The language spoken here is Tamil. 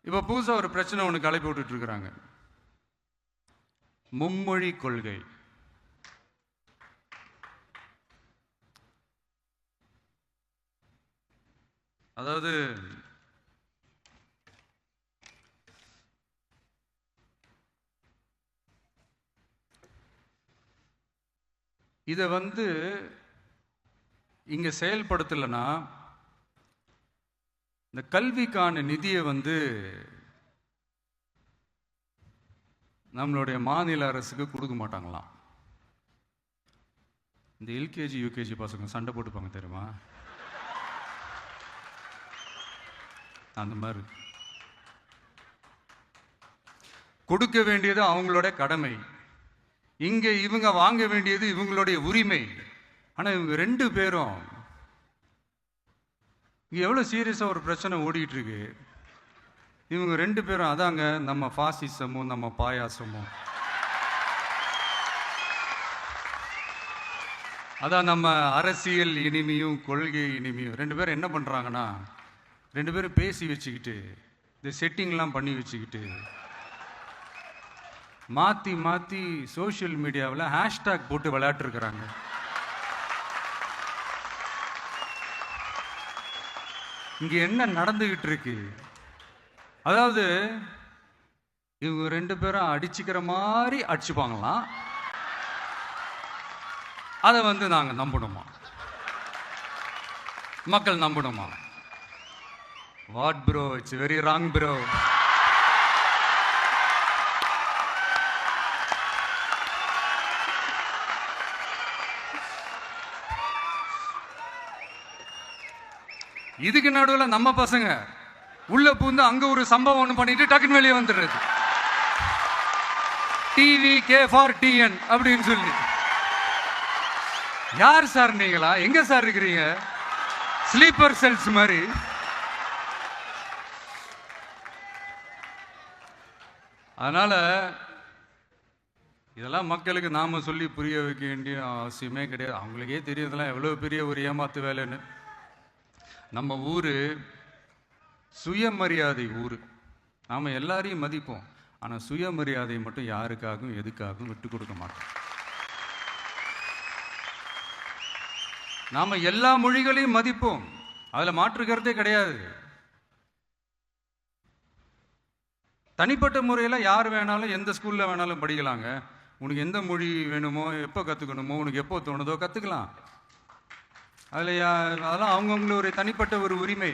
இப்போ புதுசாக ஒரு பிரச்சனை ஒன்று கிளப்பி விட்டுட்டு இருக்கிறாங்க. மும்மொழி கொள்கை. அதாவது இதை இங்க செயல்படுத்தலைன்னா இந்த கல்விக்கான நிதியை நம்மளுடைய மாநில அரசுக்கு கொடுக்க மாட்டாங்களாம். இந்த எல்கேஜி யூகேஜி பசங்க சண்டை போட்டுப்பாங்க தெரியுமா? அந்த மாதிரி கொடுக்க வேண்டியது அவங்களோட கடமை, இங்க இவங்க வாங்க வேண்டியது இவங்களுடைய உரிமை. ஆனா இவங்க ரெண்டு பேரும் இங்க எவ்வளவு சீரியஸா ஒரு பிரச்சனை ஓடிட்டு இருக்கு. இவங்க ரெண்டு பேரும் அதாங்க நம்ம பாசிசமும் நம்ம பாயாசமும், அதான் நம்ம அரசியல் இனிமையும் கொள்கை இனிமையும். ரெண்டு பேரும் என்ன பண்றாங்கன்னா, ரெண்டு பேரும் பேசி வச்சுக்கிட்டு இந்த செட்டிங்லாம் பண்ணி வச்சுக்கிட்டு மாத்தி மாத்தி சோசியல் மீடியாவில் ஹேஷ்டாக் போட்டு விளையாட்டு இருக்கிறாங்க. இங்க என்ன நடந்துகிட்டு இருக்கு? அதாவது இவங்க ரெண்டு பேரும் அடிச்சுக்கிற மாதிரி அடிச்சுப்பாங்களாம். அதை நாங்க நம்பணுமா? மக்கள் நம்பணுமா? What bro, it's very wrong bro. இதுக்கு நடுவில் நம்ம பசங்க உள்ள பூந்து அங்க ஒரு சம்பவம் ஒன்று பண்ணிட்டு டக்குன்னு வெளியே வந்துடுறது. டிவி கே ஃபார் டிஎன் அப்படின்னு சொல்லி. யார் சார் நீங்களா? எங்க சார் இருக்கிறீங்க? ஸ்லீப்பர் செல்ஸ் மாதிரி. அதனால இதெல்லாம் மக்களுக்கு நாம சொல்லி புரிய வைக்க வேண்டிய அவசியமே கிடையாது. அவங்களுக்கே தெரியறதெல்லாம் எவ்வளவு பெரிய ஒரு ஏமாத்து வேலைன்னு. நம்ம ஊரு சுயமரியாதை ஊரு. நாம எல்லாரையும் மதிப்போம், ஆனா சுயமரியாதையை மட்டும் யாருக்காகவும் எதுக்காகவும் விட்டு கொடுக்க மாட்டோம். நாம எல்லா மொழிகளையும் மதிப்போம், அதுல மாற்றுக்கிறதே கிடையாது. தனிப்பட்ட முறையில் யார் வேணாலும் எந்த ஸ்கூல்ல வேணாலும் படிக்கலாங்க. உனக்கு எந்த மொழி வேணுமோ, எப்போ கற்றுக்கணுமோ, உனக்கு எப்போ தோணுதோ கற்றுக்கலாம். அதெல்லாம் அவங்கவுங்கள ஒரு தனிப்பட்ட ஒரு உரிமை.